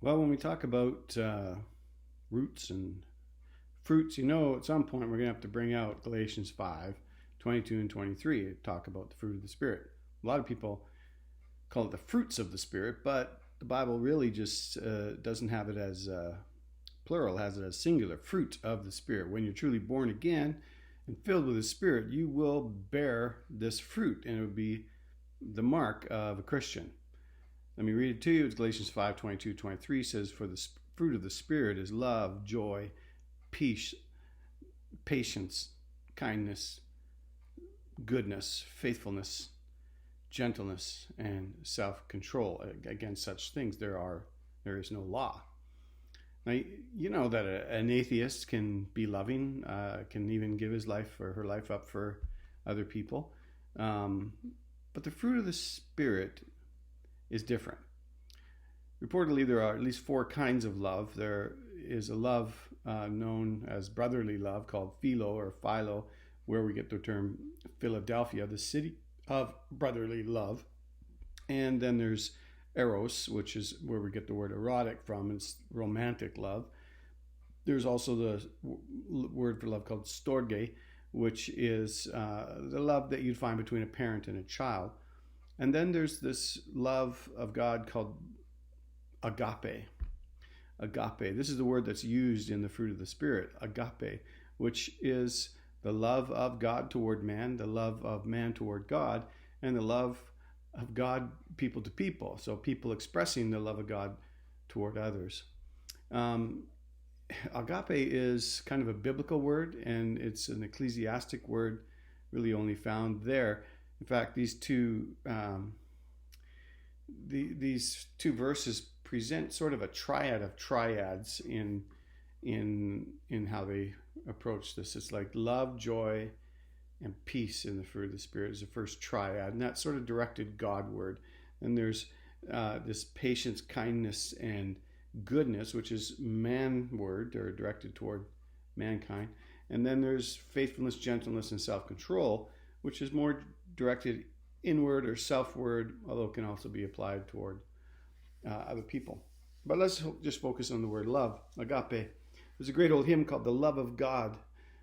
Well, when we talk about roots and fruits, at some point we're going to have to bring out Galatians 5:22 and 23 to talk about the fruit of the Spirit. A lot of people call it the fruits of the Spirit, but the Bible really just doesn't have it as plural, has it as singular, fruit of the Spirit. When you're truly born again and filled with the Spirit, you will bear this fruit, and it would be the mark of a Christian. Let me read it to you. It's Galatians 5:22-23 says, "For the fruit of the Spirit is love, joy, peace, patience, kindness, goodness, faithfulness, gentleness, and self-control. Against such things there is no law." Now, you know that an atheist can be loving, can even give his life or her life up for other people. But the fruit of the Spirit is different. Reportedly, there are at least 4 kinds of love. There is a love known as brotherly love called philo, where we get the term Philadelphia, the city of brotherly love. And then there's eros, which is where we get the word erotic from. It's romantic love. There's also the word for love called storge, which is the love that you'd find between a parent and a child. And then there's this love of God called agape. Agape. This is the word that's used in the fruit of the Spirit, agape, which is the love of God toward man, the love of man toward God, and the love of God people to people. So people expressing the love of God toward others. Agape is kind of a biblical word, and it's an ecclesiastic word, really only found there. In fact, these two verses present sort of a triad of triads in how they approach this. It's like love, joy, and peace in the fruit of the Spirit is the first triad, and that's sort of directed Godward. And there's this patience, kindness, and goodness, which is manward or directed toward mankind. And then there's faithfulness, gentleness, and self-control, which is more directed inward or selfward, although it can also be applied toward other people. But let's just focus on the word love, agape. There's a great old hymn called "The Love of God,"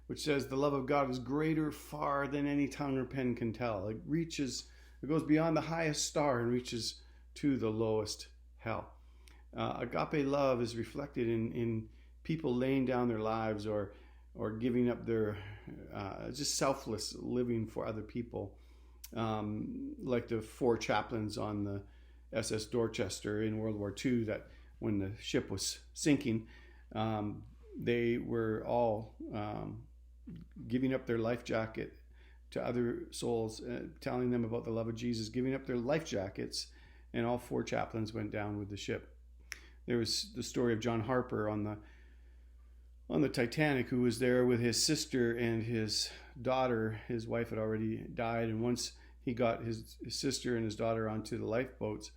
which says the love of God is greater far than any tongue or pen can tell. It goes beyond the highest star and reaches to the lowest hell. Agape love is reflected in people laying down their lives or giving up their just selfless living for other people. Like the 4 chaplains on the SS Dorchester in World War II, that when the ship was sinking, they were all giving up their life jacket to other souls, telling them about the love of Jesus, giving up their life jackets, and all 4 chaplains went down with the ship. There was the story of John Harper on the Titanic, who was there with his sister and his daughter. His wife had already died, and once he got his sister and his daughter onto the lifeboats,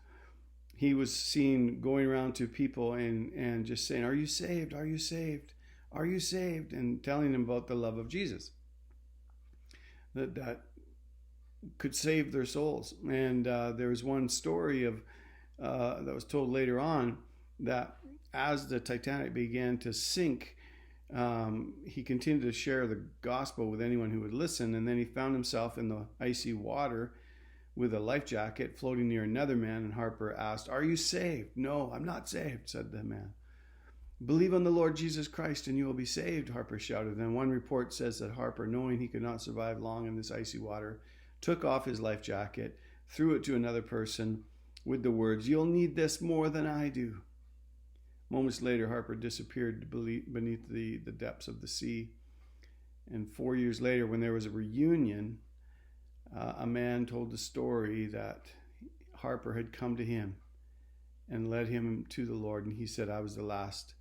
he was seen going around to people and just saying, "Are you saved? Are you saved? Are you saved?" and telling them about the love of Jesus that could save their souls. And there was one story of that was told later on, that as the Titanic began to sink, he continued to share the gospel with anyone who would listen, and then he found himself in the icy water with a life jacket floating near another man, and Harper asked, "Are you saved?" "No, I'm not saved," said the man. "Believe on the Lord Jesus Christ and you will be saved," Harper shouted. And one report says that Harper, knowing he could not survive long in this icy water, took off his life jacket, threw it to another person with the words, "You'll need this more than I do." Moments later, Harper disappeared beneath the depths of the sea. And 4 years later, when there was a reunion, a man told the story that Harper had come to him and led him to the Lord. And he said, "I was the last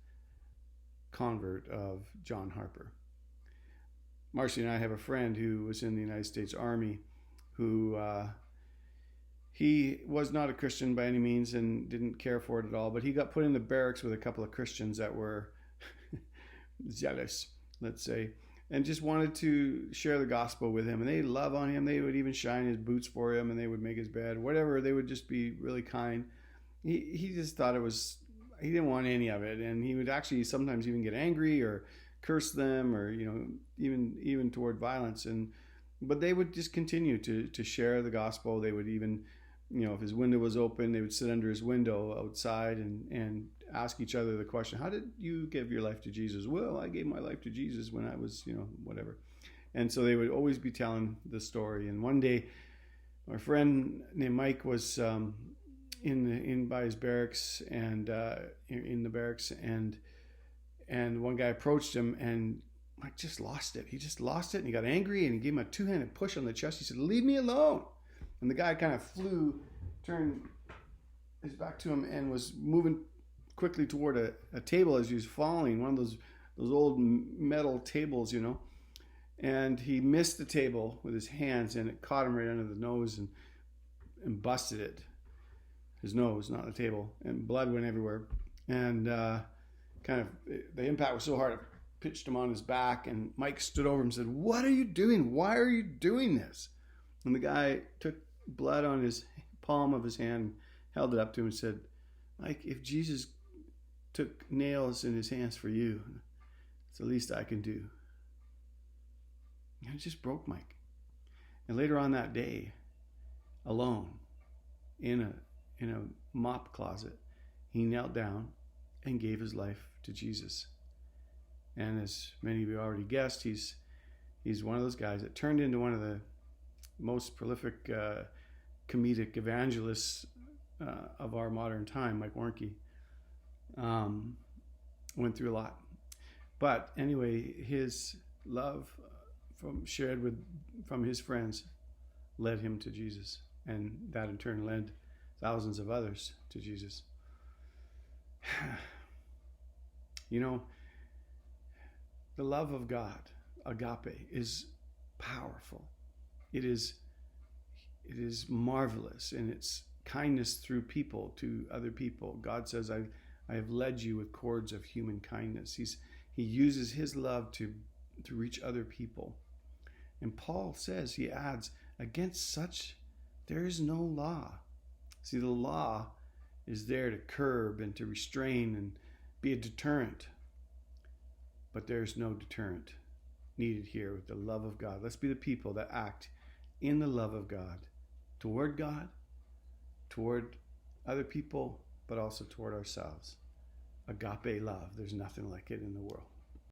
convert of John Harper." Marcy and I have a friend who was in the United States Army who he was not a Christian by any means and didn't care for it at all, but he got put in the barracks with a couple of Christians that were zealous, let's say, and just wanted to share the gospel with him. And they'd love on him. They would even shine his boots for him, and they would make his bed, whatever. They would just be really kind. He just thought it was he didn't want any of it, and he would actually sometimes even get angry or curse them, or even toward violence. But they would just continue to share the gospel. They would even, if his window was open, they would sit under his window outside and ask each other the question, how did you give your life to Jesus? Well, I gave my life to Jesus when I was, whatever. And so they would always be telling the story. And one day, my friend named Mike was in by his barracks, and in the barracks, and one guy approached him, and Mike just lost it. He just lost it, and he got angry, and he gave him a two-handed push on the chest. He said, "Leave me alone." And the guy kind of turned his back to him, and was moving quickly toward a table as he was falling, one of those old metal tables, and he missed the table with his hands, and it caught him right under the nose and busted it. His nose, not the table, and blood went everywhere. And the impact was so hard, it pitched him on his back, and Mike stood over him and said, "What are you doing? Why are you doing this?" And the guy took blood on his palm of his hand, held it up to him, and said, "Mike, if Jesus took nails in his hands for you, it's the least I can do." And it just broke Mike. And later on that day, alone, in a mop closet, he knelt down and gave his life to Jesus. And as many of you already guessed, he's one of those guys that turned into one of the most prolific comedic evangelists of our modern time. Mike Warnke went through a lot. But anyway, his love shared from his friends led him to Jesus, and that in turn led thousands of others to Jesus. The love of God, agape, is powerful. It is marvelous in its kindness through people to other people. God says, I have led you with cords of human kindness. He uses his love to reach other people. And Paul says, he adds, against such there is no law. See, the law is there to curb and to restrain and be a deterrent. But there's no deterrent needed here with the love of God. Let's be the people that act in the love of God, toward other people, but also toward ourselves. Agape love, there's nothing like it in the world.